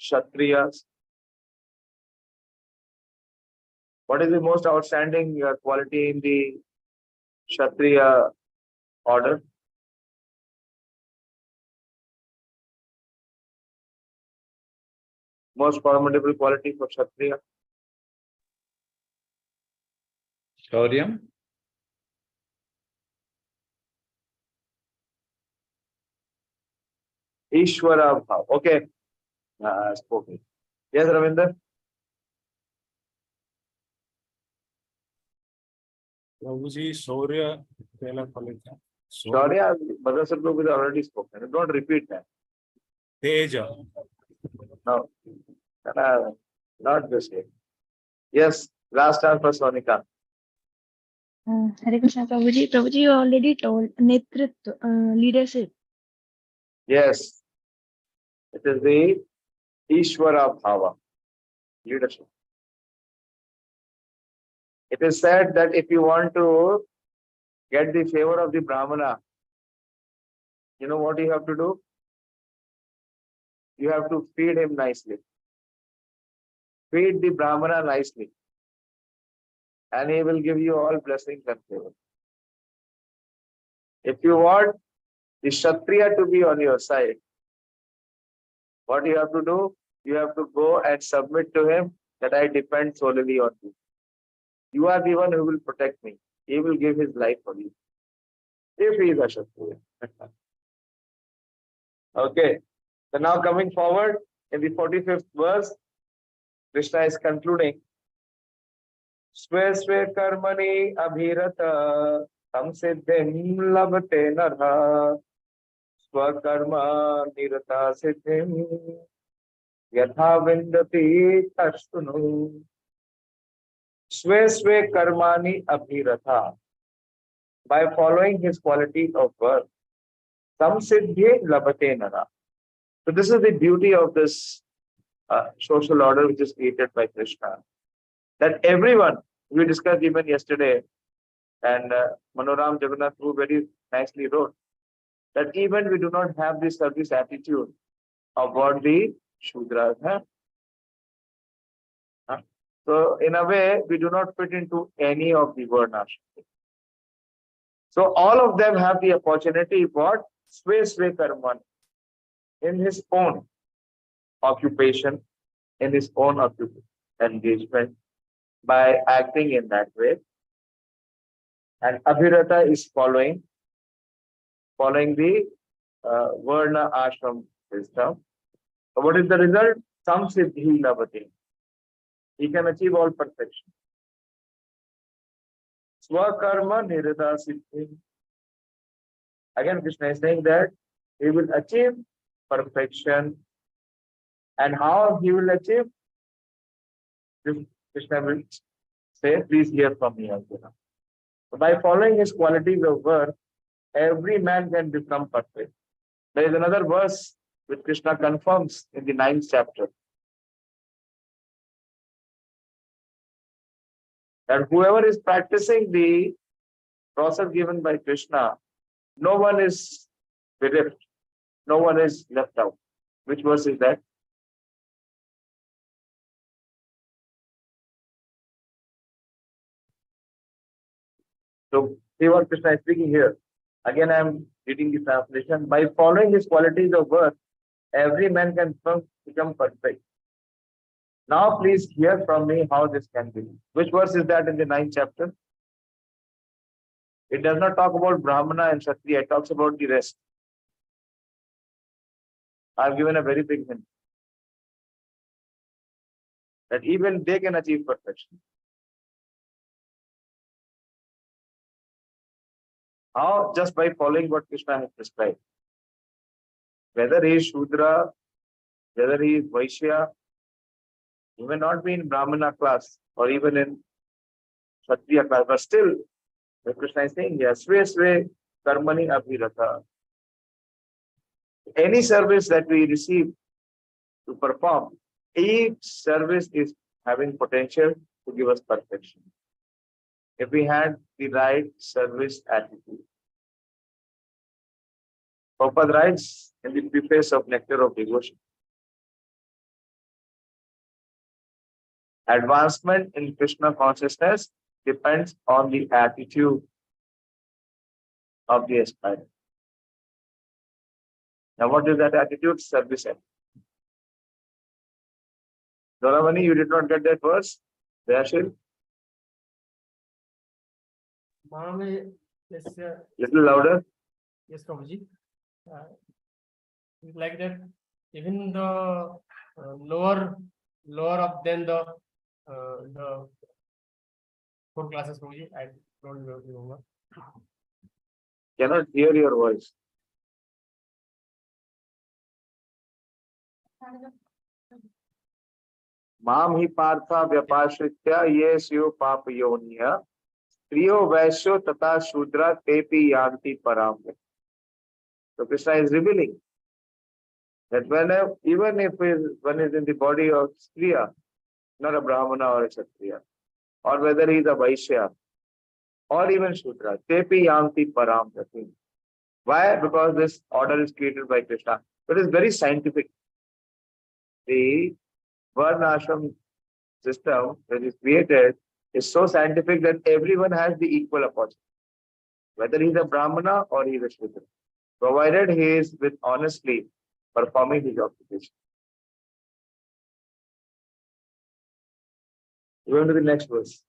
Kshatriyas. What is the most outstanding quality in the Kshatriya order? Most formidable quality for Kshatriya? Shauryam. Ishwara Bhav. Okay. Spoken. Yes, Ravinder? Prabhuji, Shaurya, Shaurya, Bhadra Prabhu is already spoken. Don't repeat that. Teja. No. Not the same. Yes, last time for Sonika. Hare Krishna, Prabhuji. Prabhuji, you already told Netritva, leadership. Yes. It is the Ishwara Bhava, leadership. It is said that if you want to get the favor of the Brahmana, you know what you have to do? You have to feed him nicely. Feed the Brahmana nicely. And he will give you all blessings and favor. If you want the Kshatriya to be on your side, what you have to do? You have to go and submit to him that I depend solely on you. You are the one who will protect me. He will give his life for you. If he is a Kshatriya. Okay. So now coming forward in the 45th verse, Krishna is concluding. Sve sve karmani abhirata samsiddhim labhate narha swakarma nirata siddhim yatha vindati tashtunu. Sve sve karmani abhirata. By following his quality of birth, samsiddhim labhate narha. So this is the beauty of this social order which is created by Krishna. That everyone, we discussed even yesterday, and Manoram Jagannath who very nicely wrote, that even we do not have this service attitude of what the Shudras have. So in a way, we do not fit into any of the Varnas. So all of them have the opportunity for Sve Sve Karman, in his own occupation, in his own engagement, by acting in that way. And Abhirata is following the Varna Ashram system. So what is the result? Samsiddhi Lavati. He can achieve all perfection. Swakarma Nirada Siddhi. Again, Krishna is saying that he will achieve perfection. And how he will achieve? Krishna will say, please hear from me, Arjuna. So by following his qualities of birth, every man can become perfect. There is another verse which Krishna confirms in the 9th chapter. That whoever is practicing the process given by Krishna, no one is bereft. No one is left out. Which verse is that? So, see what Krishna is speaking here. Again, I am reading the translation. By following his qualities of birth, every man can become perfect. Now, please hear from me how this can be. Which verse is that in the 9th chapter? It does not talk about Brahmana and Kshatriya. It talks about the rest. I have given a very big hint. That even they can achieve perfection. How? Just by following what Krishna has prescribed. Whether he is Shudra, whether he is Vaishya, he may not be in Brahmana class or even in Kshatriya class, but still, what Krishna is saying, yes, Sve Sve Karmani Abhirata. Any service that we receive to perform, each service is having potential to give us perfection. If we had the right service attitude. Prabhupada writes in the preface of Nectar of Devotion Advancement in Krishna consciousness depends on the attitude of the aspirant. Now, what is that attitude? Service. Doravani, you did not get that verse? Dayashil? Yes, Little louder. yes, Prabhuji. Like that, even the lower up than the four classes, Prabhuji. I don't remember. Cannot hear your voice. माम ही पार्था व्यपाश्रित्य ये स्यो पाप योनिय स्त्रियो वैश्यो तथा शूद्रा तेपि यान्ति पराम. So Krishna is revealing that whenever, even if one is in the body of Striya, not a Brahmana or a Kshatriya, or whether he is a Vaishya or even Shudra, tepi yanti param gati. Why? Because this order is created by Krishna. It is very scientific. The Varna Ashram system that is created is so scientific that everyone has the equal opportunity, whether he is a Brahmana or he is a Shudra, provided he is with honestly performing his occupation. Going to the next verse.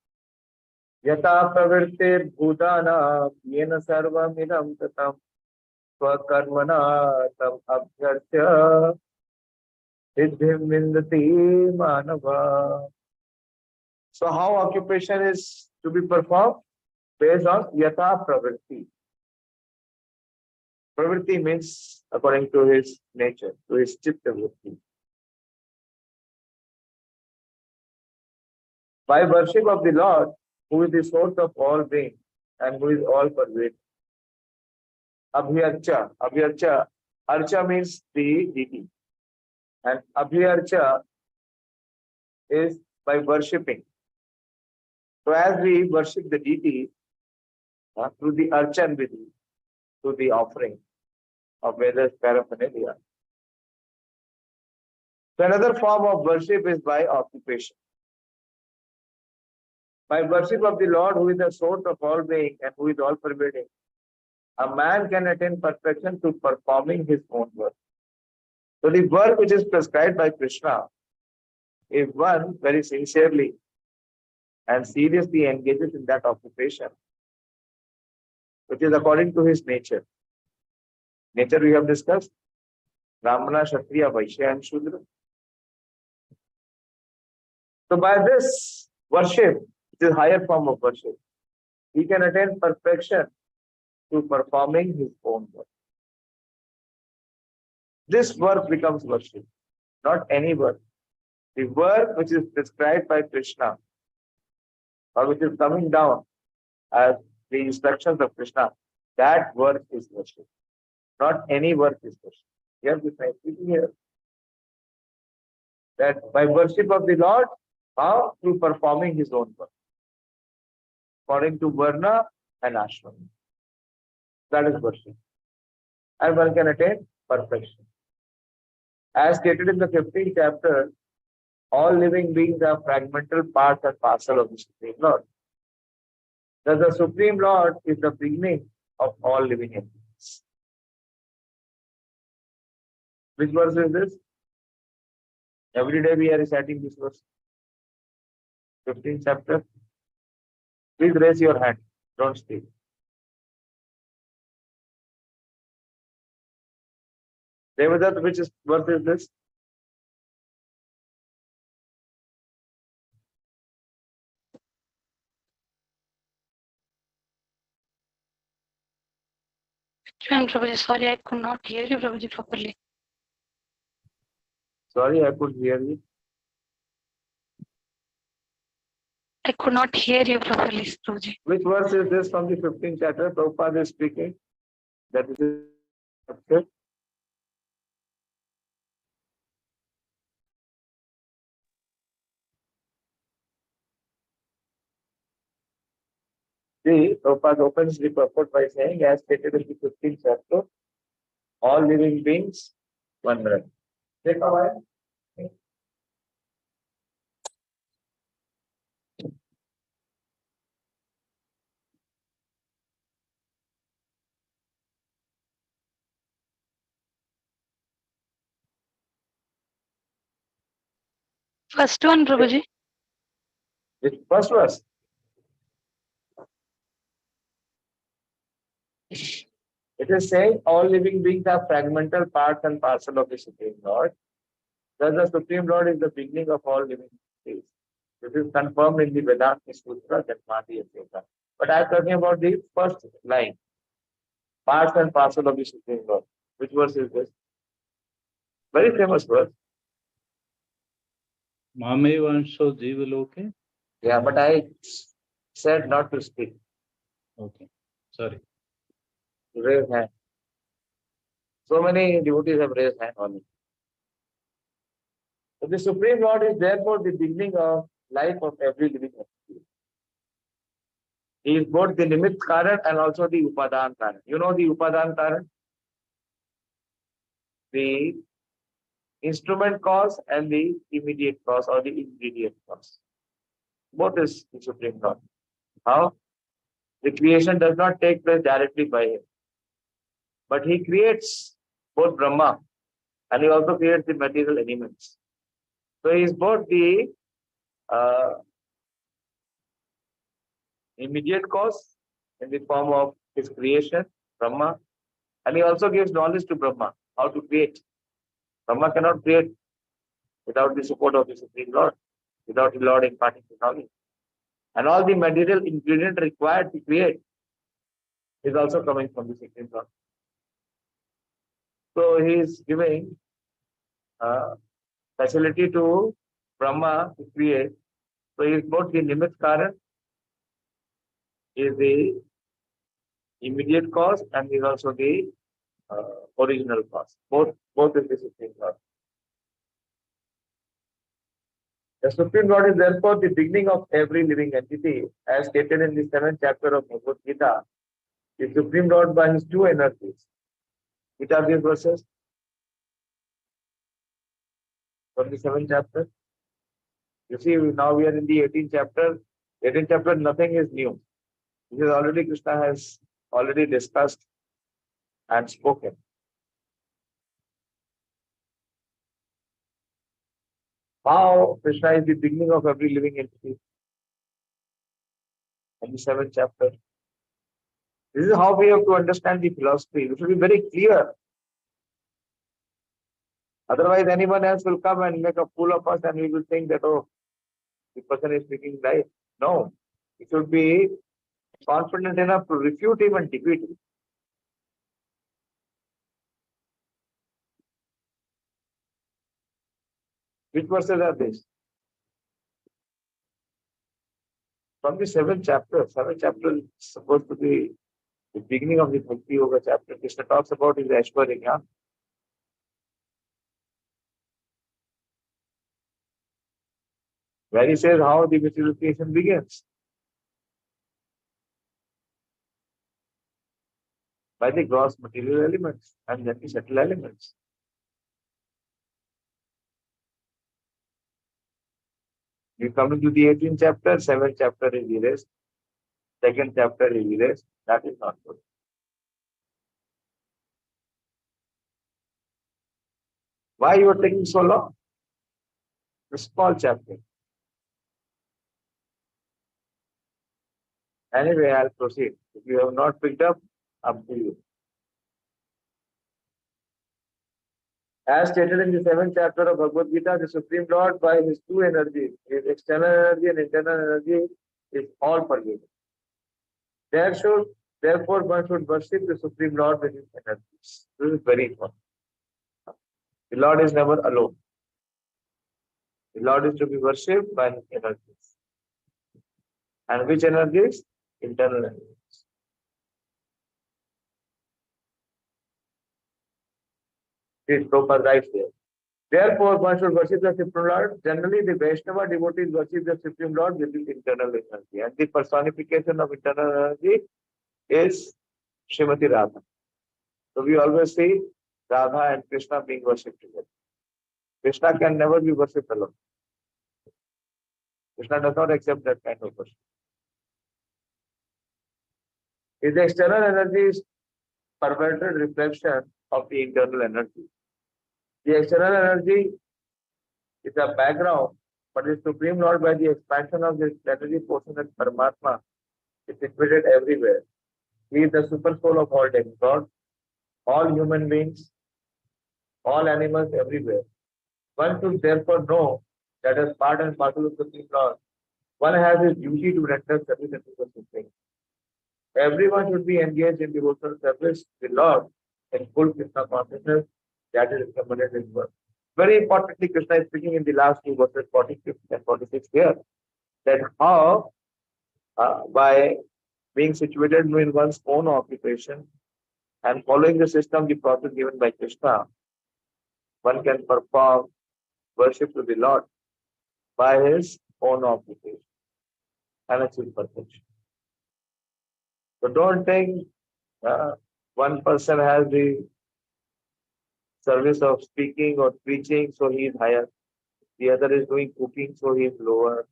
Yata pravirtir bhutana yena sarvam idam tatam swakarmana tam abhyartya siddhim vindati manava. So how occupation is to be performed? Based on yata pravirti. Pravirti means according to his nature, to his chitta vritti. By worship of the Lord, who is the source of all being and who is all pervading. Abhyarcha. Abhyarcha. Archa means the deity. And Abhyarcha is by worshipping. So as we worship the deity through the archan vidhi, through the offering of Vedas paraphernalia. So another form of worship is by occupation. By worship of the Lord, who is the source of all being and who is all pervading, a man can attain perfection through performing his own work. So the work which is prescribed by Krishna, if one very sincerely and seriously engages in that occupation, which is according to his nature. Nature we have discussed, Brahmana, Kshatriya, Vaishya and Shudra. So by this worship, it is higher form of worship, he can attain perfection through performing his own work. This work becomes worship, not any work. The work which is prescribed by Krishna, or which is coming down as the instructions of Krishna, that work is worship. Not any work is worship. Here we find here that by worship of the Lord, how? Through performing his own work, according to Varna and Ashram. That is worship. And one can attain perfection. As stated in the 15th chapter, all living beings are fragmental parts and parcel of the Supreme Lord. Thus the Supreme Lord is the beginning of all living entities. Which verse is this? Every day we are reciting this verse. 15th chapter. Please raise your hand. Don't speak. Devadat, which verse is this? Prabhuji, sorry, I could not hear you, Prabhuji, properly. Sorry, I could hear you. I could not hear you properly, Prabhuji. Which verse is this from the 15th chapter? Prabhupada is speaking. That is okay. See, Prabhupada opens the purport by saying, as stated in the 15th chapter, all living beings, one breath. Take a while. First one, Prabhuji. Which first verse? It is saying all living beings are fragmental parts and parcel of the Supreme Lord. Thus, the Supreme Lord is the beginning of all living beings. This is confirmed in the Vedanta Sutra, Janmati, etc. But I am talking about the first line, parts and parcel of the Supreme Lord. Which verse is this? Very famous verse. Mame vansho jiva loke. Yeah, but I said not to speak. Okay. Sorry. Raise hand. So many devotees have raised hand on it. So the Supreme Lord is therefore the beginning of life of every living entity. He is both the Nimitt Karan and also the Upadan Karan. You know the Upadan Karan? The instrument cause and the immediate cause or the ingredient cause. Both is the Supreme Lord. How? The creation does not take place directly by him. But he creates both Brahma and he also creates the material elements. So he is both the immediate cause in the form of his creation, Brahma, and he also gives knowledge to Brahma, how to create. Brahma cannot create without the support of the Supreme Lord, without the Lord imparting the knowledge. And all the material ingredient required to create is also coming from the Supreme Lord. So he is giving facility to Brahma to create. So he is both the Nimitt Karan, is the immediate cause, and is also the original cause. Both is the Supreme Lord. The Supreme Lord is therefore the beginning of every living entity, as stated in the 7th chapter of Bhagavad-gita. The Supreme Lord by his two energies. Which are these verses? From the 7th chapter. You see, now we are in the 18th chapter. 18th chapter, nothing is new. This is already Krishna has already discussed and spoken. How Krishna is the beginning of every living entity. In the 7th chapter. This is how we have to understand the philosophy. We should be very clear. Otherwise, anyone else will come and make a fool of us and we will think that, oh, the person is speaking right. No. We should be confident enough to refute him and defeat him. Which verses are these? From the 7th chapter. 7th chapter is supposed to be the beginning of the Bhakti Yoga chapter. Krishna talks about his Aishwarya. Where he says how the material creation begins. By the gross material elements and then the subtle elements. We come into the 18th chapter, 7th chapter is erased, 2nd chapter is erased. That is not good. Why you are taking so long? A small chapter. Anyway, I'll proceed. If you have not picked up to you. As stated in the 7th chapter of Bhagavad-gita, the Supreme Lord by his two energies, his external energy and internal energy, is all pervading. Therefore, one should worship the Supreme Lord with his energies. This is very important. The Lord is never alone. The Lord is to be worshipped by his energies. And which energies? Internal energies. This proper right there. Therefore, one should worship the Supreme Lord. Generally, the Vaishnava devotees worship the Supreme Lord with his internal energy. And the personification of internal energy is Srimati Radha. So we always see Radha and Krishna being worshipped together. Krishna can never be worshipped alone. Krishna does not accept that kind of worship. His external energy is perverted reflection of the internal energy. The external energy is a background But the Supreme Lord, by the expansion of this plenary portion of Paramatma, is situated everywhere. He is the super soul of all demigods, all human beings, all animals everywhere. One should therefore know that as part and parcel of the Supreme Lord, one has his duty to render service unto the Supreme. Everyone should be engaged in devotional service to the Lord in full Krishna consciousness. That is recommended in verse. Very importantly, Krishna is speaking in the last two verses, 45 and 46 here, that how by being situated in one's own occupation and following the system, the process given by Krishna, one can perform worship to the Lord by his own occupation and achieve perfection. So don't think one person has the service of speaking or preaching, so he is higher. The other is doing cooking, so he is lower.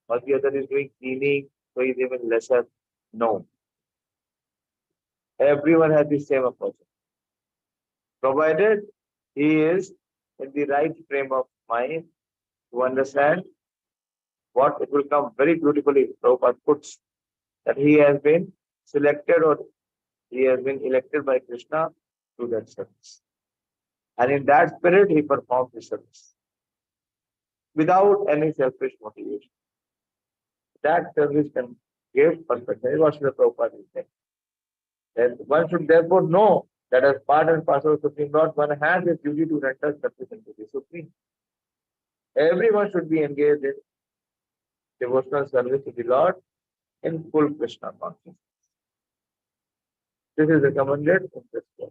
Or the other is doing cleaning, so he is even lesser. No. Everyone has the same approach. Provided he is in the right frame of mind to understand what it will come very beautifully. Prabhupada puts that he has been selected or he has been elected by Krishna to that service. And in that spirit, he performs the service without any selfish motivation. That service can give perfection. What Srila Prabhupada is saying. Then one should therefore know that as part and parcel of Supreme Lord, one has a duty to render service unto the Supreme. Everyone should be engaged in devotional service to the Lord in full Krishna consciousness. This is recommended in this verse.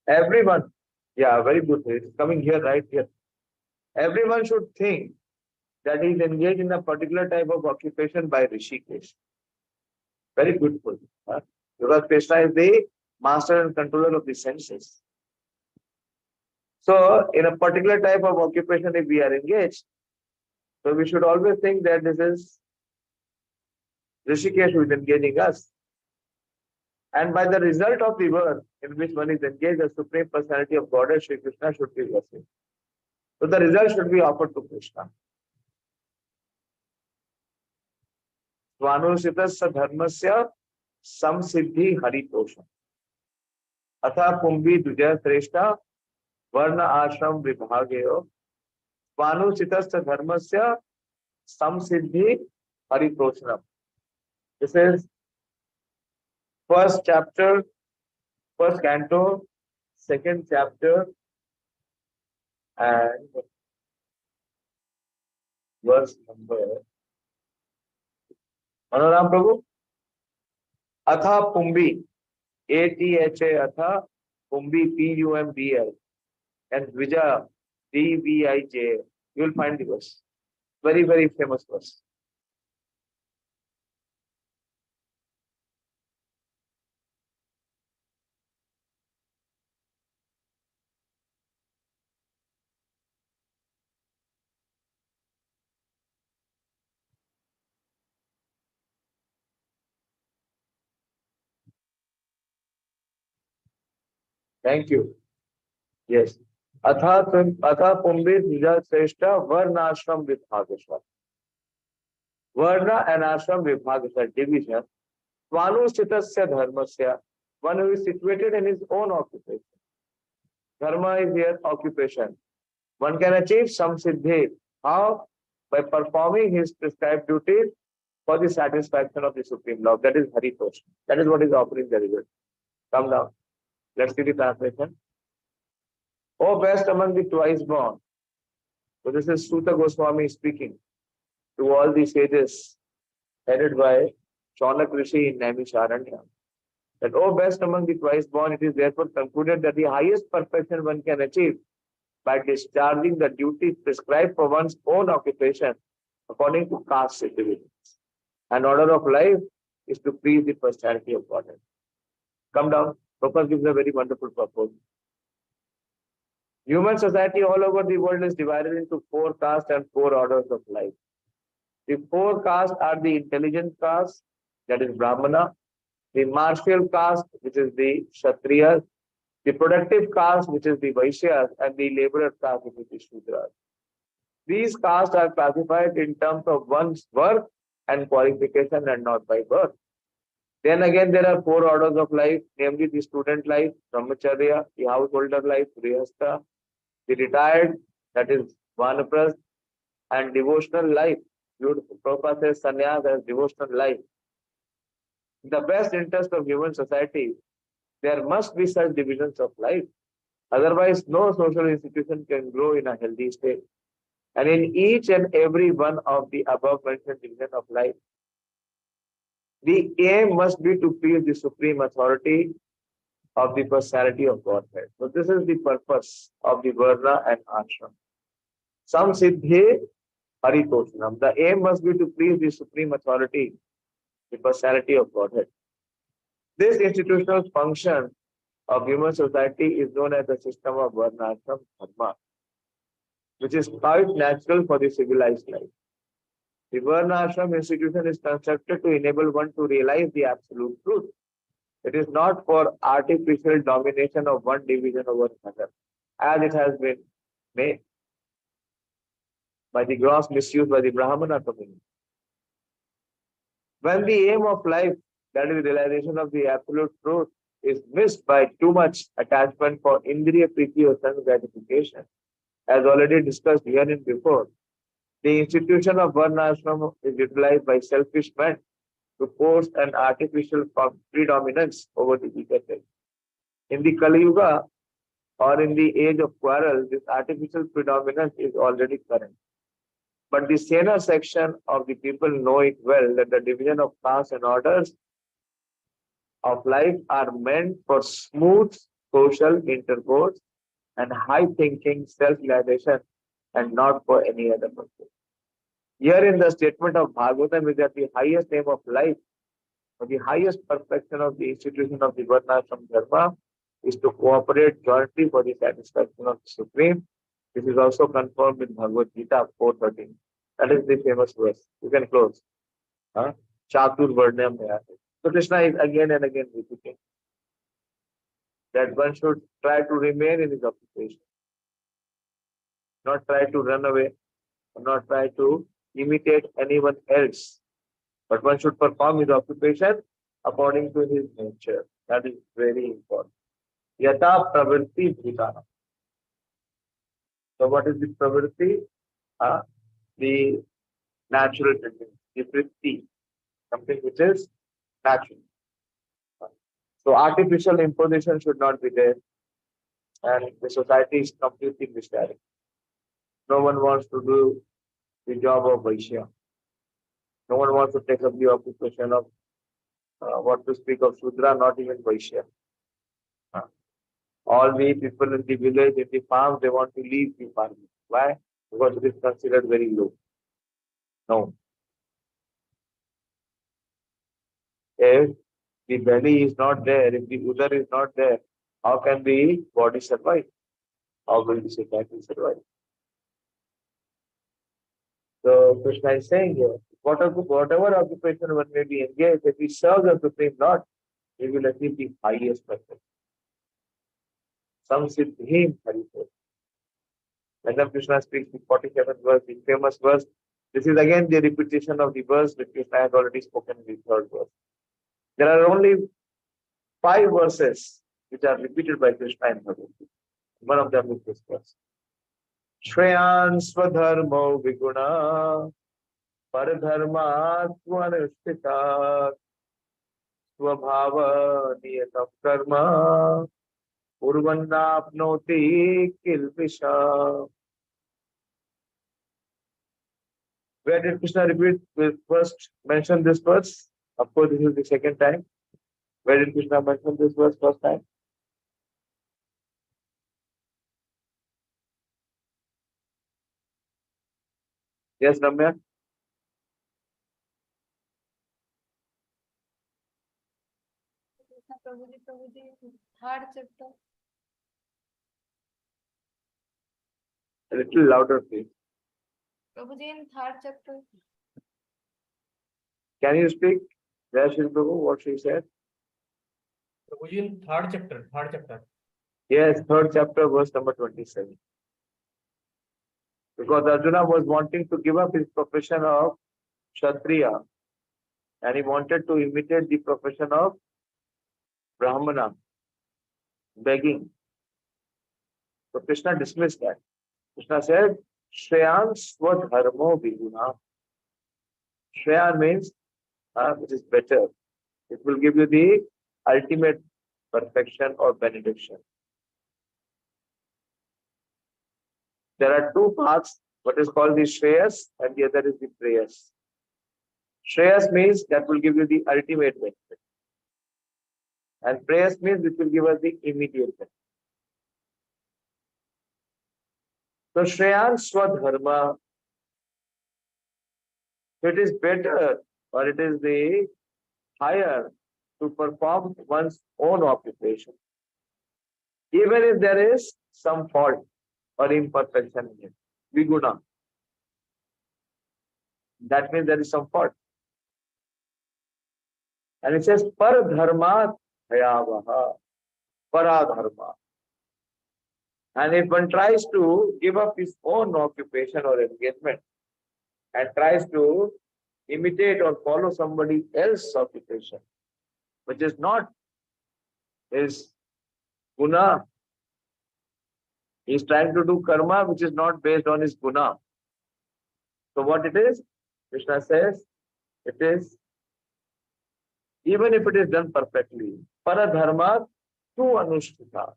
Everyone, yeah, very good. It is coming here, right here. Everyone should think that he is engaged in a particular type of occupation by Rishikesh. Very good. Because Krishna is the master and controller of the senses. So, in a particular type of occupation, if we are engaged, so we should always think that this is Rishikesh who is engaging us. And by the result of the work in which one is engaged, the Supreme Personality of Godhead, Shri Krishna, should be blessed. So the result should be offered to Krishna. Swanusitasya dharmasya samsiddhi haritosha. Atha kumbhi dujaya sreshta varna ashram vibhageyo. Swanusitasya dharmasya samsiddhi haritosha. This is first chapter, first canto, second chapter, and verse number. Manoram Prabhu. Atha Pumbi, ATHA Atha Pumbi, PUMBL, and Dvija, DVIJ. You will find the verse. Very, very famous verse. Thank you. Yes. Atha Pumbi Dvija Sreshta Varna Ashram Vibhageshwar. Varna and Ashram Vibhageshwar division. Swanusitasya dharmasya, one who is situated in his own occupation. Dharma is here occupation. One can achieve some siddhi. How? By performing his prescribed duties for the satisfaction of the Supreme Lord. That is Haritosha. That is what is offering the result. Come down. Let's see the translation. O best among the twice born. So this is Suta Goswami speaking to all the sages headed by Shaunak Rishi in Naimisharanya. That, O best among the twice born, it is therefore concluded that the highest perfection one can achieve by discharging the duties prescribed for one's own occupation according to caste divisions. An order of life is to please the personality of Godhead. Come down. Prabhupada gives a very wonderful purpose. Human society all over the world is divided into 4 castes and 4 orders of life. The 4 castes are the intelligent caste, that is Brahmana, the martial caste, which is the Kshatriyas, the productive caste, which is the Vaishyas, and the laborer caste, which is the Shudras. These castes are classified in terms of one's work and qualification and not by birth. Then again, there are 4 orders of life, namely the student life, brahmacharya, the householder life, grihastha, the retired, that is vanaprasth, and devotional life. Beautiful. Prabhupada says sannyas as devotional life. In the best interest of human society, there must be such divisions of life. Otherwise, no social institution can grow in a healthy state. And in each and every one of the above mentioned division of life, the aim must be to please the supreme authority of the personality of Godhead. So this is the purpose of the Varna and Ashram. Samsiddhi Haritoshanam. The aim must be to please the supreme authority, the personality of Godhead. This institutional function of human society is known as the system of Varna Ashram Dharma, which is quite natural for the civilized life. The Varna Ashram institution is constructed to enable one to realize the absolute truth. It is not for artificial domination of one division over another, as it has been made by the gross misuse by the Brahmana community. When the aim of life, that is realization of the absolute truth, is missed by too much attachment for indriya priti or sense gratification, as already discussed here and before, the institution of Varna Ashram is utilized by selfish men to force an artificial predominance over the weaker sex. In the Kali Yuga or in the age of quarrel, this artificial predominance is already current. But the saner section of the people know it well that the division of castes and orders of life are meant for smooth social intercourse and high thinking self-realization and not for any other purpose. Here in the statement of Bhagavatam is that the highest aim of life or the highest perfection of the institution of the Varnashram Dharma is to cooperate jointly for the satisfaction of the Supreme. This is also confirmed in Bhagavad-gita 4:13. That is the famous verse. You can close. Chatur Varnam Maya. So Krishna is again and again repeating that one should try to remain in his occupation, not try to run away, or not try to imitate anyone else, but one should perform his occupation according to his nature. That is very important. Yata pravritti bhutana. So what is the pravritti? The natural tendency, the vritti, something which is natural. So artificial imposition should not be there, and the society is completely misguided. No one wants to do the job of Vaishya. No one wants to take up the occupation of what to speak of Shudra, not even Vaishya. All the people in the village, in the farm, they want to leave the farming. Why? Because it is considered very low. No. If the belly is not there, if the udar is not there, how can the body survive? How will the society survive? So Krishna is saying here, whatever occupation one may be engaged, if he serves the Supreme Lord, he will achieve the highest perfection. Samsiddhim Harito. When Krishna speaks the 47th verse, the famous verse, this is again the repetition of the verse which Krishna has already spoken in the 3rd verse. There are only 5 verses which are repeated by Krishna in Bhagavad-gita. One of them is this verse. Shreyan Swadharmo Viguna Paradharma Swanushtita Swabhava Niyatam Karma Urvannapnoti Kilvisha. Where did Krishna repeat first mention this verse? Of course, this is the second time. Where did Krishna mention this verse first time? Yes, Ramya? Prabhuji, 3rd chapter. A little louder, please. Prabhuji, in 3rd chapter. Can you speak? Jai Shri Prabhu, what she said? Prabhuji, in 3rd chapter, 3rd chapter. Yes, 3rd chapter, verse number 27. Because Arjuna was wanting to give up his profession of Kshatriya and he wanted to imitate the profession of Brahmana, begging. So Krishna dismissed that. Krishna said, Shreyan Swadharmo Viguna. Shreyan means which is better. It will give you the ultimate perfection or benediction. There are two paths, what is called the Shreyas and the other is the Preyas. Shreyas means that will give you the ultimate benefit. And Preyas means which will give us the immediate benefit. So Shreyan Swadharma, it is better or it is the higher to perform one's own occupation, even if there is some fault or imperfection in it. Viguna. That means there is some fault. And it says Paradharma Bhayavaha. Paradharma. And if one tries to give up his own occupation or engagement and tries to imitate or follow somebody else's occupation, which is not his guna, he is trying to do karma which is not based on his guna. So what it is? Krishna says, it is, even if it is done perfectly, paradharma tu anushtita.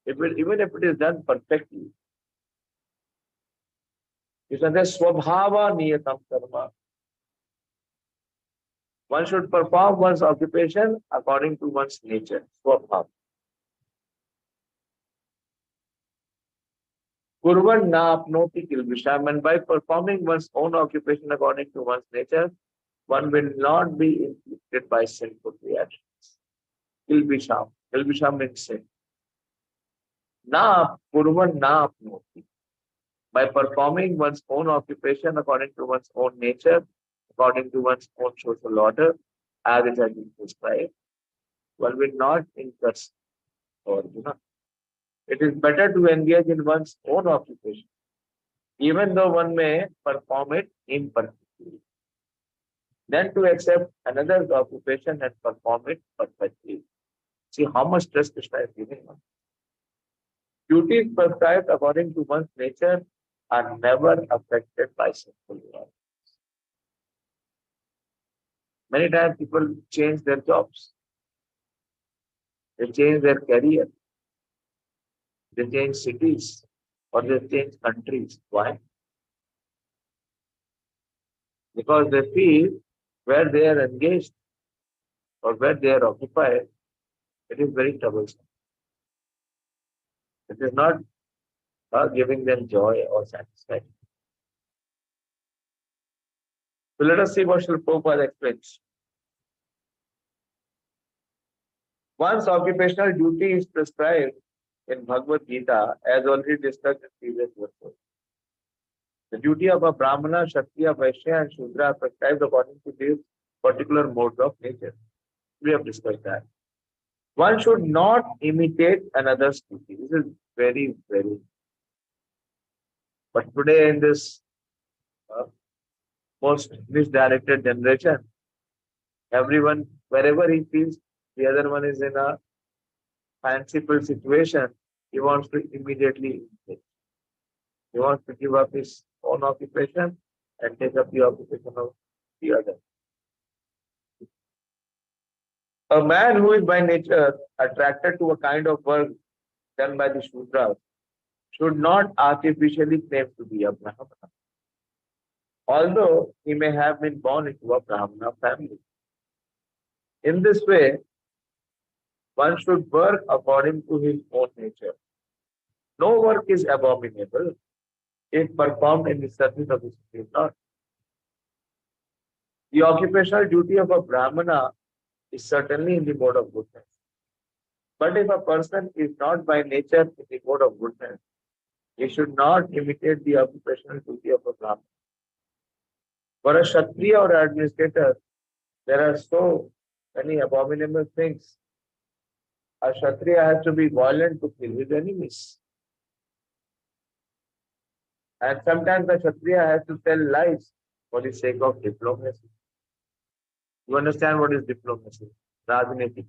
Even if it is done perfectly, Krishna says, swabhava niyatam karma. One should perform one's occupation according to one's nature, swabhava. Kurvan na apnoti kilbisham. And by performing one's own occupation according to one's nature, one will not be inflicted by sinful reactions. Kilbisham. Kilbisham means sin. Na kurvan na apnoti. By performing one's own occupation according to one's own nature, according to one's own social order, as it has been prescribed, one will not incur or it is better to engage in one's own occupation, even though one may perform it imperfectly, than to accept another's occupation and perform it perfectly. See how much stress Krishna is giving us. Duties prescribed according to one's nature are never affected by sinful desires. Many times people change their jobs. They change their career. They change cities or they change countries. Why? Because they feel where they are engaged or where they are occupied, it is very troublesome. It is not giving them joy or satisfaction. So let us see what Srila Prabhupada explains. One's occupational duty is prescribed in Bhagavad-gita as already discussed in previous verses. The duty of a Brahmana, Kshatriya, Vaishya and Shudra are prescribed according to these particular modes of nature. We have discussed that. One should not imitate another's duty. This is very, very. But today in this most misdirected generation, everyone, wherever he feels the other one is in a fanciful situation, he wants to immediately imitate. He wants to give up his own occupation and take up the occupation of the other. A man who is by nature attracted to a kind of work done by the Shudras should not artificially claim to be a Brahmana, although he may have been born into a Brahmana family. In this way, one should work according to his own nature. No work is abominable if performed in the service of the Supreme Lord. The occupational duty of a Brahmana is certainly in the mode of goodness. But if a person is not by nature in the mode of goodness, he should not imitate the occupational duty of a Brahmana. For a Kshatriya or administrator, there are so many abominable things. A Kshatriya has to be violent to kill his enemies. And sometimes the Kshatriya has to tell lies for the sake of diplomacy. You understand what is diplomacy? Rajniti.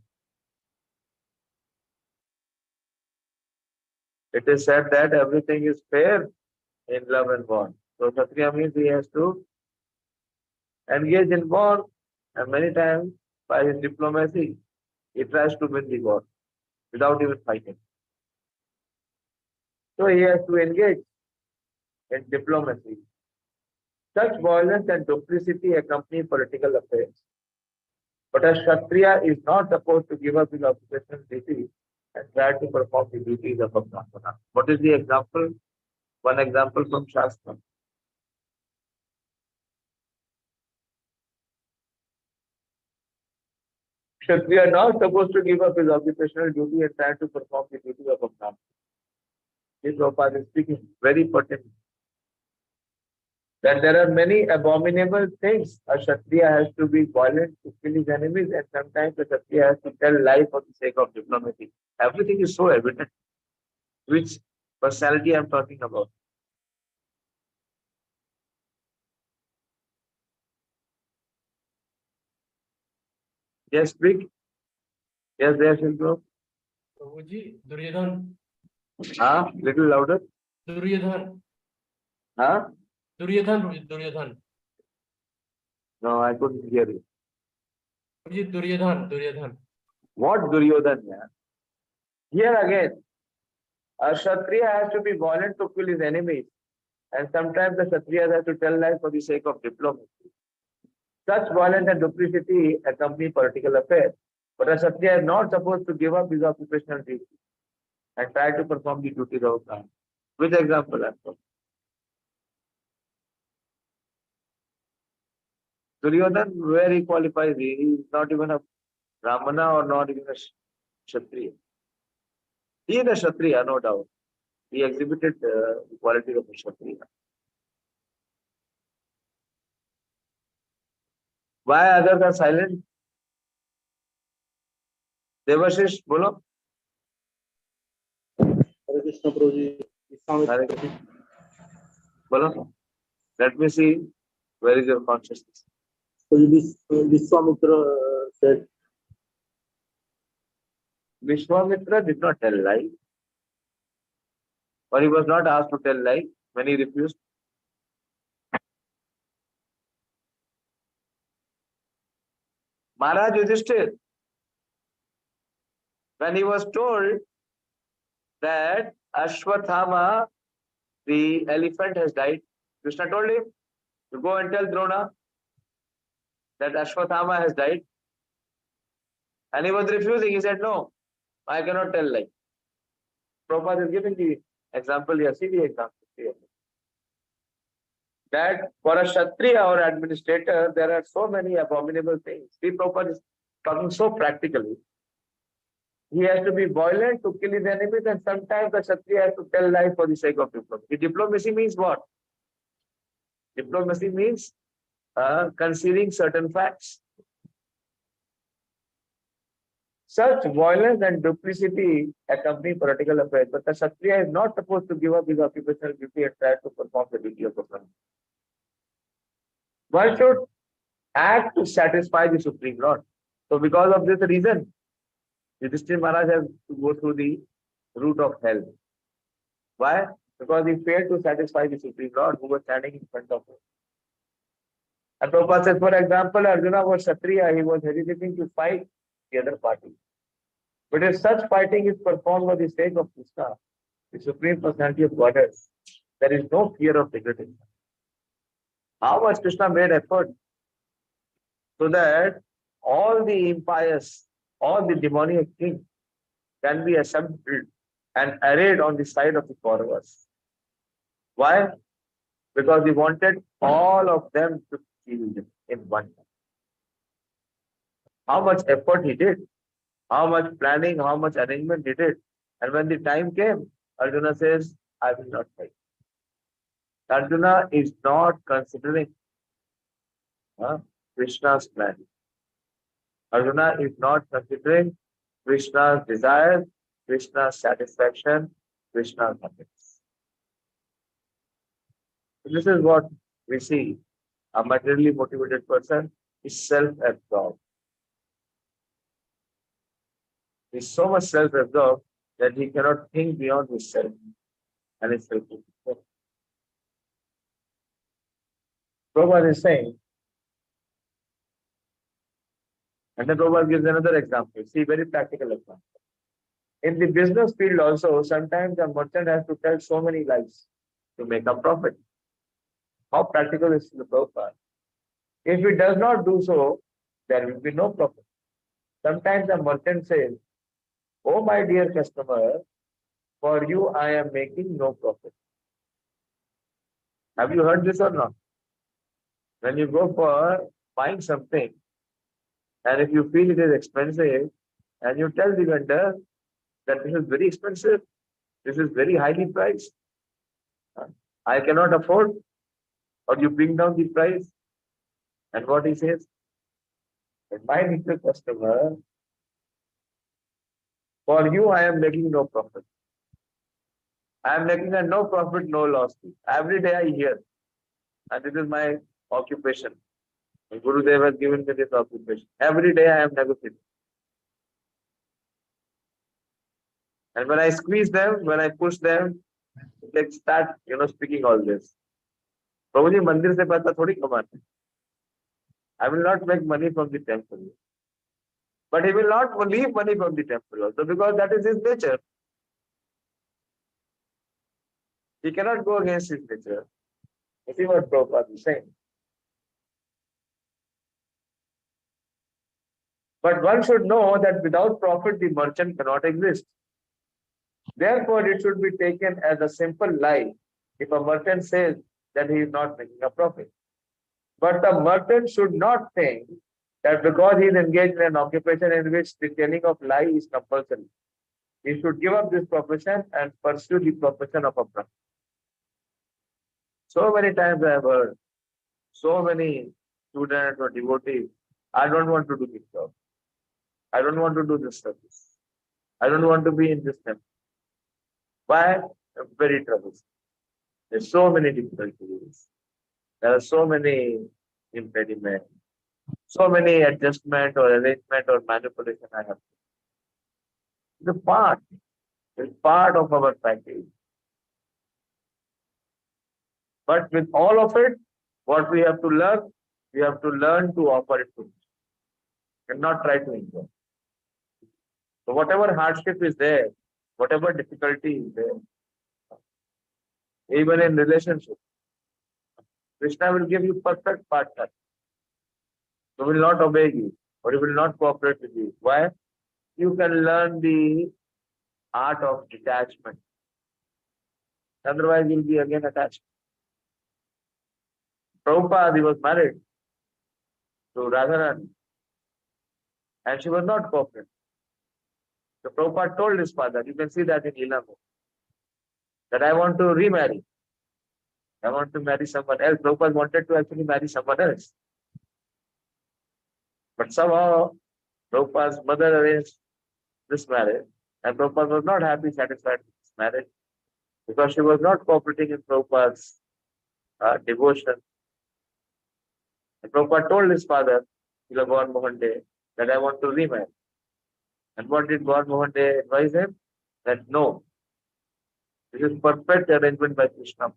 It is said that everything is fair in love and war. So Kshatriya means he has to engage in war, and many times by his diplomacy, he tries to win the war without even fighting. So he has to engage in diplomacy. Such violence and duplicity accompany political affairs. But a Kshatriya is not supposed to give up his occupational duty and try to perform the duties of a Brahmana. What is the example? One example from Shastra. Kshatriya are not supposed to give up his occupational duty and try to perform the duty of a Brahmana. This Prabhupada is speaking very pertinent. That there are many abominable things. A Kshatriya has to be violent to kill his enemies, and sometimes a Kshatriya has to tell lies for the sake of diplomacy. Everything is so evident. Which personality I am talking about? Yes, speak. Yes, there should go. Prabhuji, Duryodhan. Little louder. Duryodhan. Huh? Duryodhan, Prabhuji, Duryodhan. No, I couldn't hear you. Prabhuji, Duryodhan, Duryodhan. What Duryodhan? Yeah? Here again, a Kshatriya has to be violent to kill his enemies, and sometimes the Kshatriyas have to tell lies for the sake of diplomacy. Such violence and duplicity accompany political affairs. But a Kshatriya is not supposed to give up his occupational duty and try to perform the duties of a Brahmana. Which example I'm talking? Duryodhan, where he qualifies, he is not even a Brahmana or not even a Kshatriya. He is a Kshatriya, no doubt. He exhibited the quality of a Kshatriya. Why others are silent? Devashish, bolo. Hare Krishna Prabhuji. Hare Krishna. Bolo. Let me see. Where is your consciousness? Vishwamitra said, Vishwamitra did not tell lie. Or he was not asked to tell lie when he refused. Maharaj Yudhishthir, when he was told that Ashwathama, the elephant, has died, Krishna told him to go and tell Drona that Ashwathama has died. And he was refusing. He said, no, I cannot tell lie. Prabhupada is giving the example here. See the example here. That for a Kshatriya or administrator, there are so many abominable things. See, Prabhupada is talking so practically. He has to be violent to kill his enemies, and sometimes the Kshatriya has to tell lies for the sake of diplomacy. Diplomacy means what? Diplomacy means concealing certain facts. Such violence and duplicity accompany political affairs, but the Kshatriya is not supposed to give up his occupational duty and try to perform the duty of a Brahmana. One should act to satisfy the Supreme Lord. So because of this reason, Yudhishthira Maharaj has to go through the route of hell. Why? Because he failed to satisfy the Supreme Lord who was standing in front of him. And Prabhupada says, for example, Arjuna was Kshatriya, he was hesitating to fight the other party. But if such fighting is performed for the sake of Krishna, the Supreme Personality of Godhead, there is no fear of degradation. How much Krishna made effort so that all the impious, all the demonic kings can be assembled and arrayed on the side of the Kauravas. Why? Because he wanted all of them to kill him in one time. How much effort he did, how much planning, how much arrangement he did. And when the time came, Arjuna says, I will not fight. Arjuna is not considering Krishna's plan. Arjuna is not considering Krishna's desire, Krishna's satisfaction, Krishna's happiness. This is what we see. A materially motivated person is self-absorbed. He's so much self-absorbed that he cannot think beyond himself and his self. Prabhupada is saying, and then Prabhupada gives another example. See, very practical example. In the business field also, sometimes a merchant has to tell so many lies to make a profit. How practical is the Prabhupada? If he does not do so, there will be no profit. Sometimes a merchant says, "Oh my dear customer, for you I am making no profit." Have you heard this or not? When you go for buying something, and if you feel it is expensive, and you tell the vendor that this is very expensive, this is very highly priced, I cannot afford, or you bring down the price, and what he says? My dear customer, for you I am making no profit. I am making a no profit, no loss. Every day I hear, and this is my occupation. The Gurudev has given me this occupation. Every day I am negotiating. And when I squeeze them, when I push them, they start, speaking all this. Prabhuji, mandir se paisa thodi kamate. I will not make money from the temple. But he will not leave money from the temple also, because that is his nature. He cannot go against his nature. You see what Prabhupada is saying. But one should know that without profit, the merchant cannot exist. Therefore, it should be taken as a simple lie if a merchant says that he is not making a profit. But the merchant should not think that because he is engaged in an occupation in which the telling of lie is compulsory, he should give up this profession and pursue the profession of a brahman. So many times I have heard, so many students or devotees, I don't want to do this job. I don't want to do this service. I don't want to be in this temple. Why? Very troublesome. There's so many difficulties. There are so many impediments, so many adjustment or arrangement or manipulation I have. It's part of our package. But with all of it, what we have to learn to offer it to him and not try to enjoy. So whatever hardship is there, whatever difficulty is there, even in relationship, Krishna will give you perfect partner who will not obey you or he will not cooperate with you. Why? You can learn the art of detachment. Otherwise, you'll be again attached. Prabhupada, he was married to Radharani and she was not cooperating. So Prabhupada told his father, you can see that in Ilamu, that I want to remarry. I want to marry someone else. Prabhupada wanted to actually marry someone else. But somehow Prabhupada's mother arranged this marriage and Prabhupada was not happy, satisfied with this marriage because she was not cooperating in Prabhupada's devotion. And Prabhupada told his father, Gaur Mohan De, that I want to remarry. And what did Gaur Mohan De advise him? That no, this is perfect arrangement by Krishna.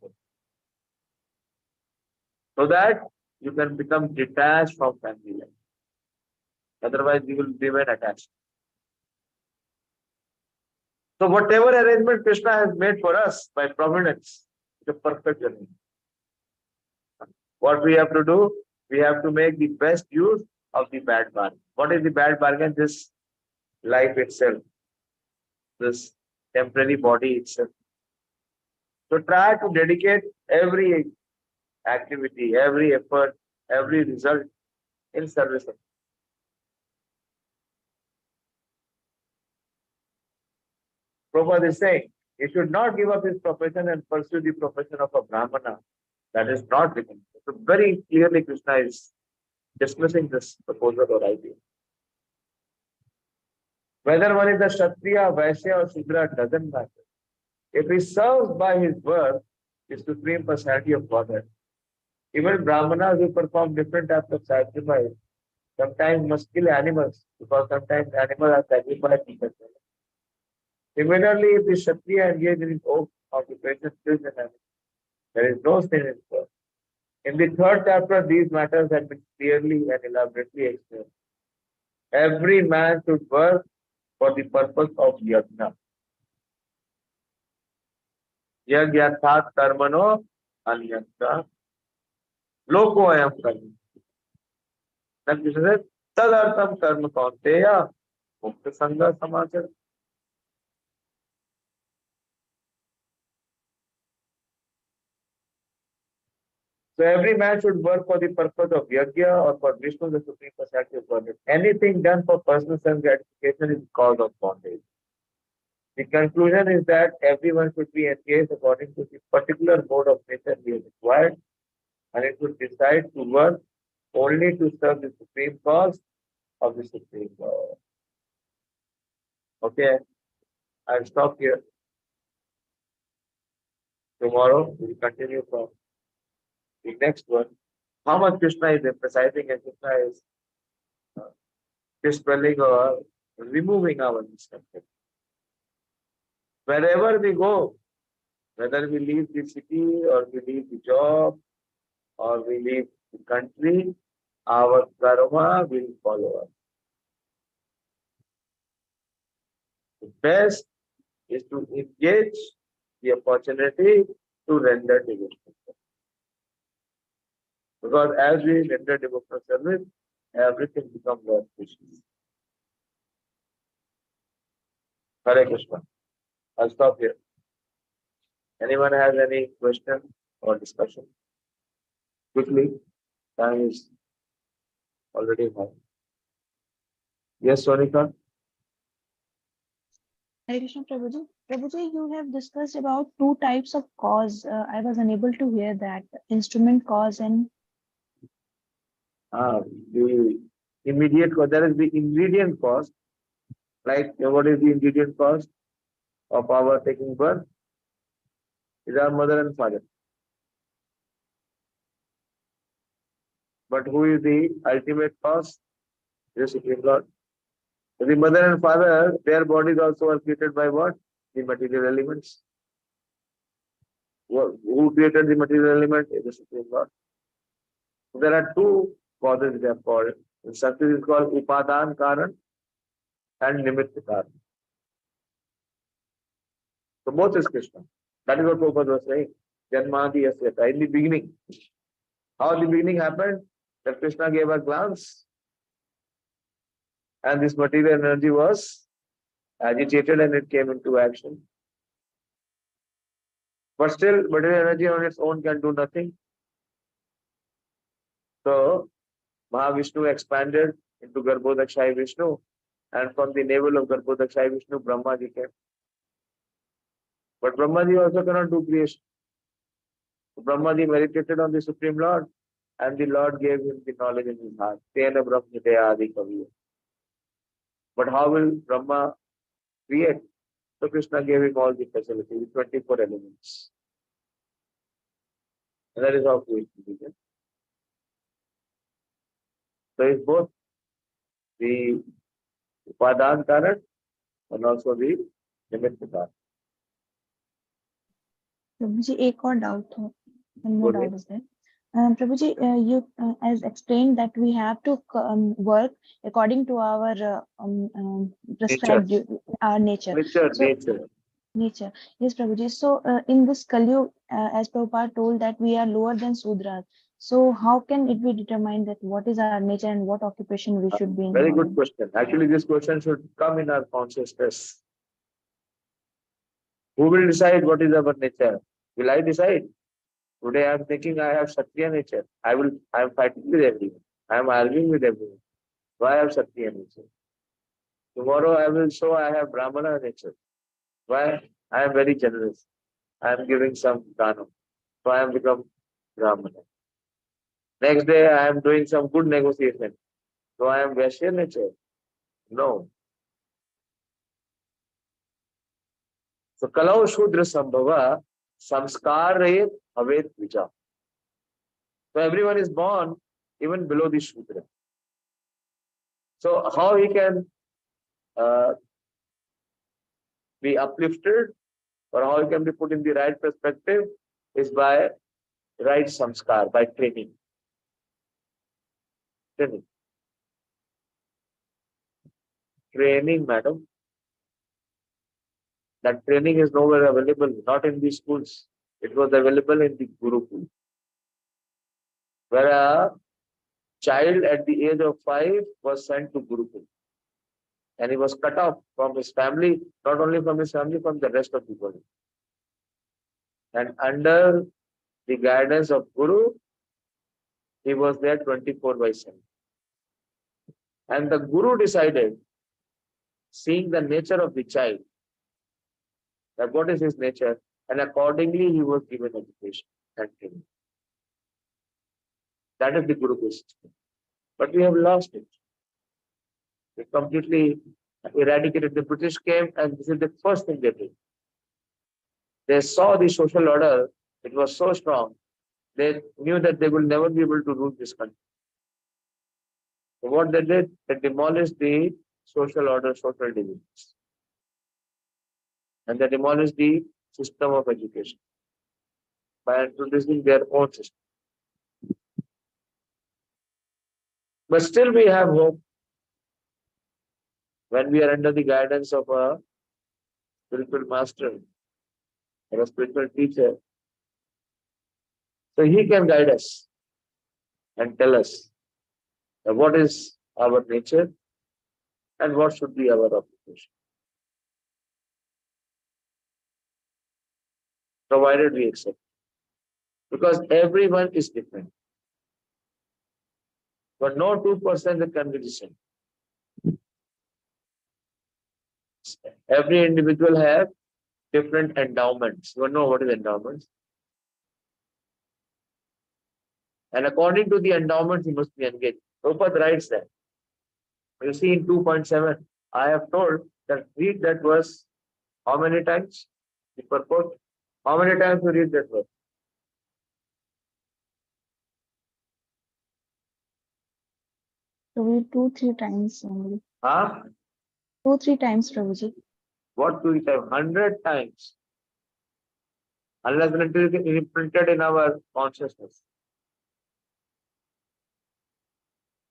So that you can become detached from family life. Otherwise, you will remain attached. So whatever arrangement Krishna has made for us by providence, is a perfect arrangement. What we have to do, we have to make the best use of the bad bargain. What is the bad bargain? This life itself, this temporary body itself. So try to dedicate every activity, every effort, every result in service of. Prabhupada is saying, he should not give up his profession and pursue the profession of a Brahmana. That is not written. So very clearly Krishna is dismissing this proposal or idea. Whether one is a Kshatriya, Vaishya or Shudra doesn't matter. If he serves by his work, the Supreme Personality of Godhead. Even Brahmanas who perform different types of sacrifice sometimes must kill animals because sometimes animals are sacrificed in the temple. Similarly, if the Kshatriya engaged in his own occupation kills an animal, there is no sin in it. In the third chapter, these matters have been clearly and elaborately explained. Every man should work for the purpose of yajna. Yagyathat karmano anyatra loko ayam karma. Then this is tadartam karma kaunteya mukta sangha samachara. So every man should work for the purpose of yajna or for Vishnu, the Supreme Personality of Godhead. Anything done for personal self-gratification is cause of bondage. The conclusion is that everyone should be engaged according to the particular mode of nature he is required, and it should decide to work only to serve the supreme cause of the Supreme Lord. Okay, I'll stop here. Tomorrow we'll continue from the next one. How much Krishna is emphasizing and Krishna is dispelling or removing our misconception. Wherever we go, whether we leave the city or we leave the job or we leave the country, our karma will follow us. The best is to engage the opportunity to render devotional service. Because as we render devotional service, everything becomes more precious. Hare Krishna. I'll stop here. Anyone has any question or discussion? Quickly, time is already high. Yes, Sonika? Hare Krishna Prabhuji. Prabhuji, you have discussed about two types of cause. I was unable to hear that. Instrument cause and The immediate cause. There is the ingredient cause. Like what is the ingredient cause of our taking birth? Is our mother and father. But who is the ultimate cause? The Supreme Lord. So the mother and father, their bodies also are created by what? The material elements. Who created the material element? Is the Supreme Lord. So there are two causes they are called. In Sanskrit is called Upadan Karan and Nimitta Karan. So both is Krishna. That is what Prabhupada was saying. Janmadi Yasyata. In the beginning. How the beginning happened? That Krishna gave a glance and this material energy was agitated and it came into action. But still, material energy on its own can do nothing. So, Mahavishnu expanded into Garbhodakshai Vishnu, and from the navel of Garbhodakshai Vishnu, Brahmaji came. But Brahmaji also cannot do creation. So Brahmaji meditated on the Supreme Lord, and the Lord gave him the knowledge in his heart. Tena Brahmidaya Adi Kaviya. But how will Brahma create? So Krishna gave him all the facilities, 24 elements. And that is how creation began. So it's both the Upadan Karan and also the Nimitta Karan. Prabhuji, एक और doubt है. One more Okay. doubt is there. Prabhuji, you as explained that we have to work according to our prescribed our nature. Nature. Yes, Prabhuji. So in this Kalyu, as Prabhupada told that we are lower than Sudras. So how can it be determined that what is our nature and what occupation we should be in? Very good question. Actually, this question should come in our consciousness. Who will decide what is our nature? Will I decide? Today I am thinking I have Kshatriya nature. I am fighting with everyone. I am arguing with everyone. Why I have Kshatriya nature? Tomorrow I will show I have Brahmana nature. Why? I am very generous. I am giving some dana. So I am become Brahmana. Next day I am doing some good negotiation. So I am Vaishya nature. No. So Kalau Shudra Sambhava, Samskare Havet Vija. So everyone is born even below the Shudra. So how he can be uplifted or how he can be put in the right perspective is by right samskar, by training. Training, madam. That training is nowhere available, not in the schools. It was available in the Gurukul, where a child at the age of 5 was sent to Gurukul. And he was cut off from his family, not only from his family, from the rest of the world. And under the guidance of Guru, he was there 24/7. And the Guru decided, seeing the nature of the child, that what is his nature, and accordingly he was given education and training. That is the Gurukul system. But we have lost it. We completely eradicated. The British came and this is the first thing they did. They saw the social order, it was so strong, they knew that they will never be able to rule this country. So what they did, they demolished the social order, social divisions. And they demolished the system of education by introducing their own system. But still we have hope when we are under the guidance of a spiritual master or a spiritual teacher. So he can guide us and tell us what is our nature and what should be our occupation, provided we accept. Because everyone is different. But no two persons can be the same. Every individual have different endowments. You know what is endowments? And according to the endowments, he must be engaged. Prabhupada writes that. You see in 2.7, I have told that read that verse how many times? The purport. How many times you read that verse? So we 2-3 times only. Huh? 2-3 times, Prabhuji. What do we have? 100 times. Unless it is imprinted in our consciousness.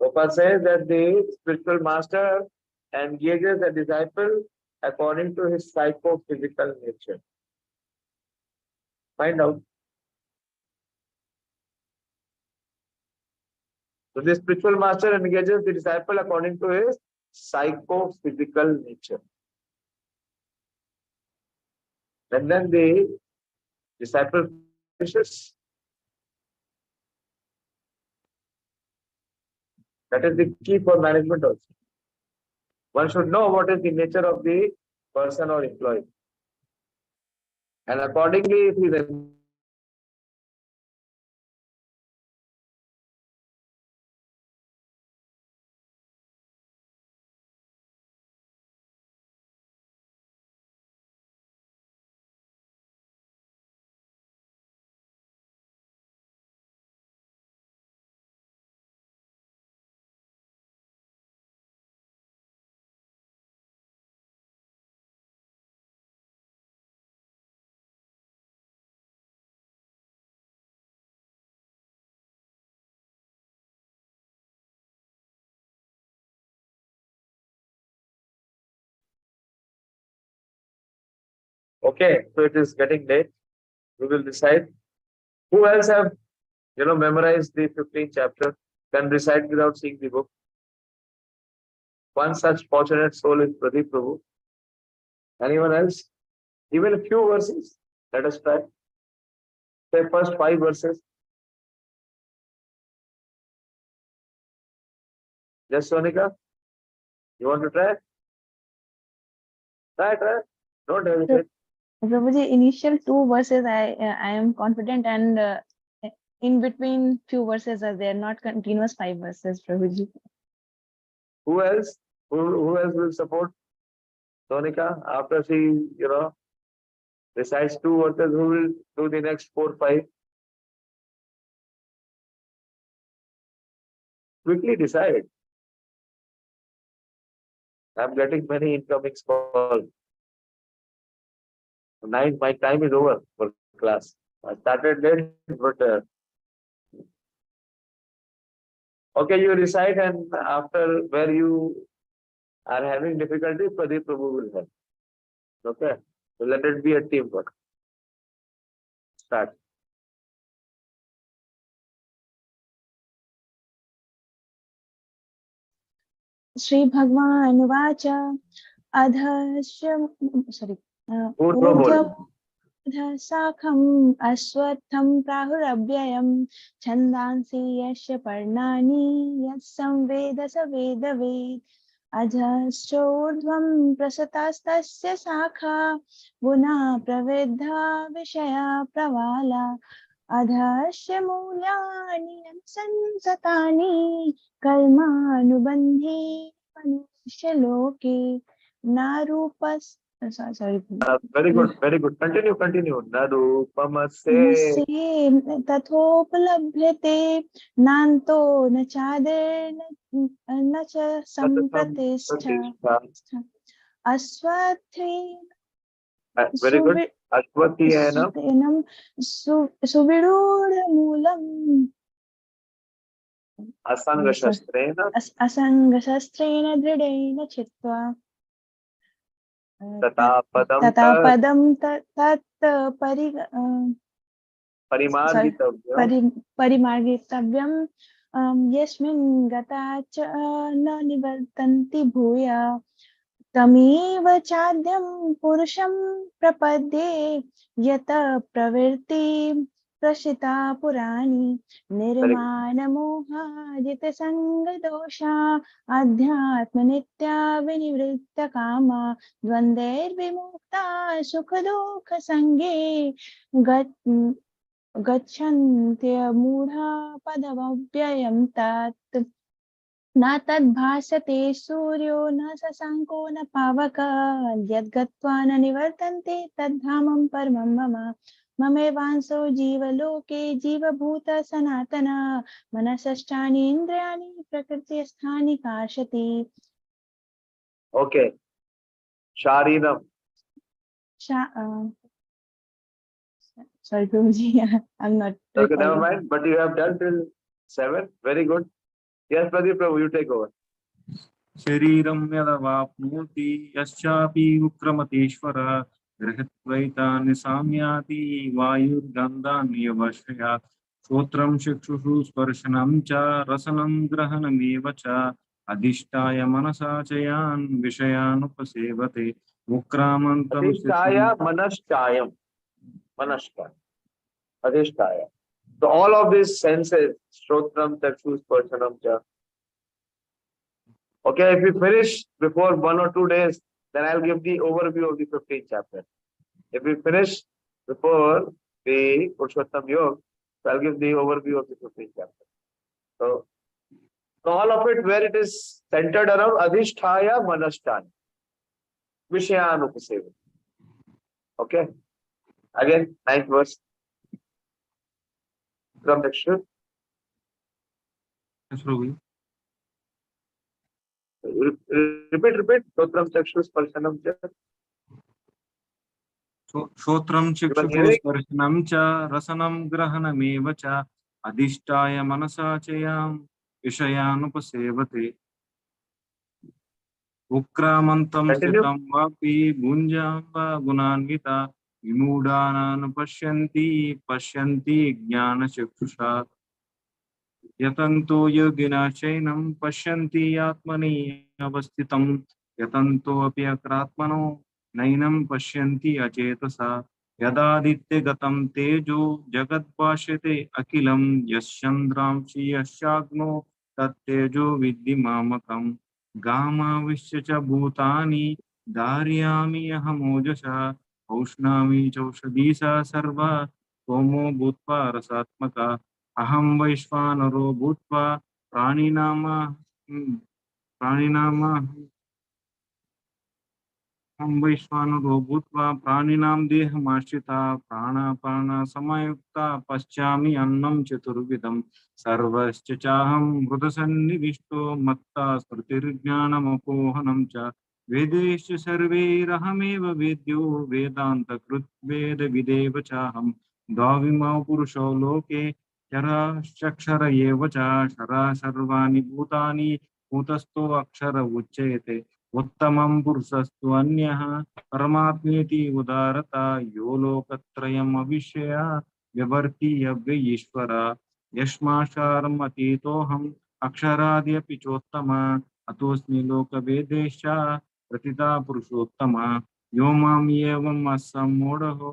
Prabhupada says that the spiritual master engages the disciple according to his psycho-physical nature. Find out. So the spiritual master engages the disciple according to his psycho-physical nature. And then the disciple finishes. That is the key for management also. One should know what is the nature of the person or employee. And accordingly, if he then okay, so it is getting late. We will decide. Who else have memorized the 15th chapter? Can recite without seeing the book. One such fortunate soul is Pradeep Prabhu. Anyone else? Even a few verses. Let us try. Say first 5 verses. Yes, Sonika? You want to try? Try. Don't hesitate. Prabhuji, initial 2 verses I am confident, and in between few verses are there, not continuous 5 verses, Prabhuji. Who else? Who else will support Sonika after she, Besides 2 workers, who will do the next 4, 5? Quickly decide. I'm getting many incoming calls. 9, my time is over for class. I started late, but okay, you decide, and after where you are having difficulty, Pradeep Prabhu will help. Okay, so let it be a teamwork. Start. Shri Bhagwan Vacha Adhasya sorry Urdhva Urdhva bol. Sakham Aswatham Prahurabhyayam Chandansi Yasya Parnani Yasam Veda Saveda Ved Adhaschodhvam Prasatastasya Sakha Guna Pravedha Vishaya Pravala Adhasya Mulyani Sansatani Karmanubandhi Manushaloke Narupas sorry Very good, very good. Continue. Narupamase. नमस्ते तथोपलभ्यते नान्तो न चादिर्न न च सम्प्रतिष्ठा अश्वत्थेन Very good. Ashwatyenam. सुविरूढमूलम् Asanga shastrena. असङ्गशस्त्रेण दृढेन चित्वा Tata padam तथा पदं तत् परिमार्गितव्यम. परिमार्गितव्यं यस्मिन् गता च न निवर्तन्ति भूया तमेव चाद्यं पुरुषं प्रपद्ये यत प्रवृत्ति प्रसिता पुराणी निर्माणमोहाजितसङ्गदोषा अध्यात्मनित्या विनिवृत्तकामा द्वन्द्वैर्विमुक्ता सुखदुःखसङ्गे गच्छन्त्यमूढा पदमव्ययं तत् न तद्भासते सूर्यो न शशाङ्को न पावकः यद्गत्वा न निवर्तन्ते तद्धामं परमं मम ममेवांसो जीवलोके जीवभूत सनातन मनसष्टानि इन्द्रियाणि प्रकृतिस्थानि काशति. Okay. Sharinam. Sorry, Guruji, I'm not. Okay, never mind. But you have done till 7. Very good. Yes, Pradeep Prabhu, you take over. शरीरं यदवाप्नोति यश्चापि उक्रमतेश्वर गृहीत्वैतानि साम्याति वायुर्गन्धान्यवश्रयात् श्रोत्रं चक्षुः स्पर्शनं च रसनं ग्रहणमेव च अधिष्ठाय मनसा च यान् विषयानुपसेवते उक्रामन्तं Adhisthaya manashchayam. Manashchayam. Adhisthaya. So all of these senses, Shrotram, Chakshus, Sparshanam, Cha. Okay, if we finish before 1 or 2 days, then I'll give the overview of the 15th chapter. If we finish before the Purushottam Yoga, so I'll give the overview of the 15th chapter. So all of it where it is centered around Adhisthaya Manashchayam. Vishayanupaseva. Okay. Again, 9th verse. From next year. Repeat. Sotram Chakshus Sparshanam Cha. श्रोत्रं चक्षुः स्पर्शनं च रसनं ग्रहणमेव च अधिष्ठाय मनसा च यां विषयानुपसेवते उक्रामन्तं स्थितं वापि भुञ्जां वा गुणान्विता विमूढानानुपश्यन्ति पश्यन्ति ज्ञानचक्षुषा यतन्तो योगिनः चैनं पश्यन्ति आत्मनि अवस्थितं यतन्तोऽपि अक्रात्मनो नैनं पश्यन्ति अचेतसा यदादित्यगतं तेजो जगद्भाषते अखिलं यश्चन्द्रांसि यश्चाग्नो तत्तेजो विद्धि मामकम् गामाविश्य च भूतानि धारयामि अहमोजसा औष्णामि चौषधी सा सर्वा सोमो भूत्वा रसात्मका अहं वैश्वानरो भूत्वा प्राणिनाम हम वैश्वानरो भूत्वा प्राणिनां देहमाश्रिता प्राणापानसमयुक्ता पश्यामि अन्नं चतुर्विधं सर्वश्च चाहं हृदसन्निविष्टो मत्ता स्मृतिर्ज्ञानमपोहनं च वेदैश्च सर्वैरहमेव वेद्यो वेदान्तकृत् वेदविदेव चाहं द्वाविमौ पुरुषौ लोके चराचक्षर एव च क्षरा सर्वाणि भूतानि कूटस्थो अक्षर उच्यते उत्तमं पुरुषस्तु अन्यः परमात्मेति उदारता यो लोकत्रयम् अविश्य व्यवर्ति यव्य ईश्वर यस्माक्षरम् अतीतोऽहम् अक्षराद्यपि चोत्तम अतोऽस्मि लोकवेदेश्च प्रतिता पुरुषोत्तम यो माम् एवम् असम्मूढो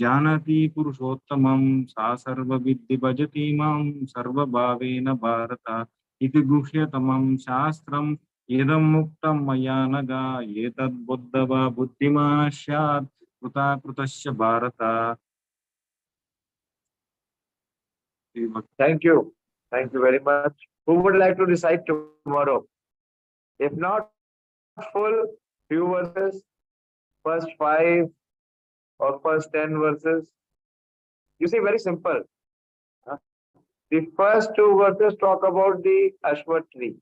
जानति पुरुषोत्तमं सा सर्वविद्दि भजति मां सर्वभावेन भारत इति गुह्यतमं शास्त्रम् इदं मुक्तं मया नघ एतद्बुद्धवा बुद्धिमान् स्यात् कृताकृतस्य Bharat. Thank you. Thank you very much. Who would like to recite tomorrow? If not full, few verses, first 5 or first 10 verses. You see, very simple. The first 2 verses talk about the Ashwat tree.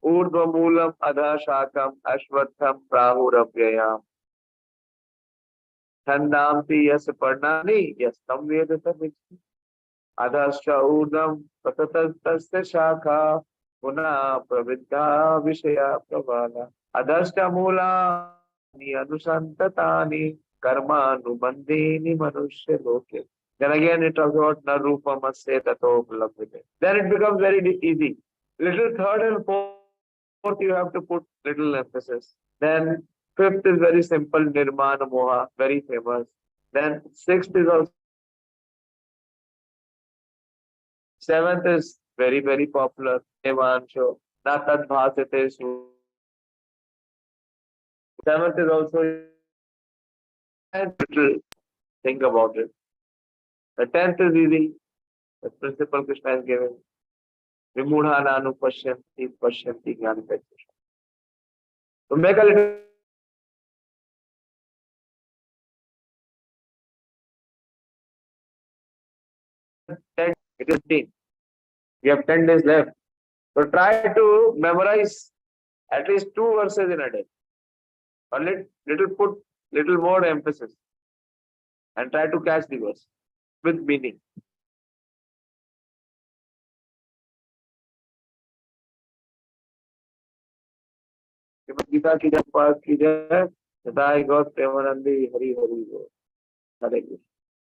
Urdhvamulam adha shakam ashwatham prahuravyayam. Thandamti yas parnani yastam vedatam. Adhascha urdham patatastasya shakha puna praviddha vishaya pravala. Adhascha mula ni anusantatani karma anubandhini manushya loke. Then again it talks about na rupa masya tato upalabhite. Then it becomes very easy. Little third and fourth you have to put little emphasis. Then fifth is very simple, nirmana moha, very famous. Then sixth is also, seventh is very popular, evansho, na tad bhasate su. Seventh is also little, think about it. The 10th is easy. The principle Krishna is given. Vimudhananu pashyanti pashyanti jnanipekshasha. So make a little it is 10. We have 10 days left. So try to memorize at least 2 verses in a day. Or put little more emphasis. And try to catch the verse with meaning. Bhagavad-gita ki jai, Prabhupada ki jai, Nitai Gaur Premanandi, Hari Hari Gaur. Hare Krishna.